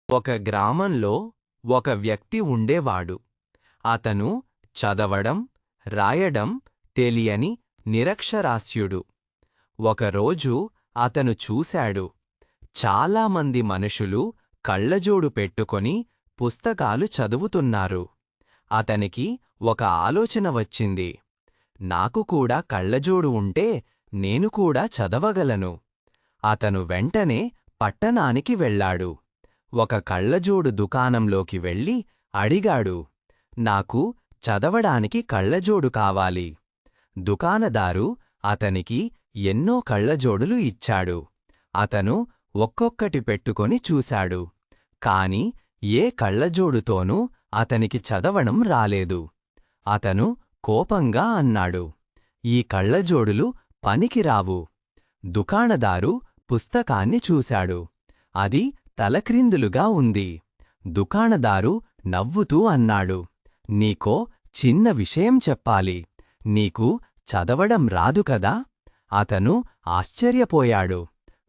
ఒక గ్రామంలో ఒక వ్యక్తి ఉండేవాడు. అతను చదవడం, రాయడం తెలియని నిరక్షరాస్యుడు. ఒకరోజు అతను చూశాడు, చాలామంది మనుషులు కళ్ళజోడు పెట్టుకొని పుస్తకాలు చదువుతున్నారు. అతనికి ఒక ఆలోచన వచ్చింది. నాకు కూడా కళ్ళజోడు ఉంటే నేను కూడా చదవగలను. అతను వెంటనే పట్టణానికి వెళ్ళాడు. ఒక కళ్ళజోడు దుకాణంలోకి వెళ్ళి అడిగాడు, నాకు చదవడానికి కళ్ళజోడు కావాలి. దుకాణదారు అతనికి ఎన్నో కళ్ళజోడులు ఇచ్చాడు. అతను ఒక్కొక్కటి పెట్టుకొని చూశాడు. కాని ఏ కళ్ళజోడుతోనూ అతనికి చదవడం రాలేదు. అతను కోపంగా అన్నాడు, ఈ కళ్ళజోడులు పనికిరావు. దుకాణదారు పుస్తకాన్ని చూశాడు. అది తలక్రిందులుగా ఉంది. దుకాణదారు నవ్వుతూ అన్నాడు, నీకో చిన్న విషయం చెప్పాలి. నీకు చదవడం రాదు కదా? అతను ఆశ్చర్యపోయాడు.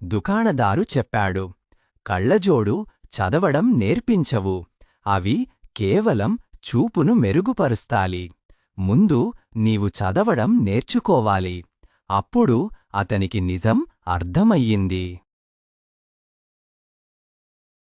దుకాణదారు చెప్పాడు, కళ్ళజోడు చదవడం నేర్పించవు. అవి కేవలం చూపును మెరుగుపరుస్తాయి. ముందు నీవు చదవడం నేర్చుకోవాలి. అప్పుడు అతనికి నిజం అర్థమయ్యింది.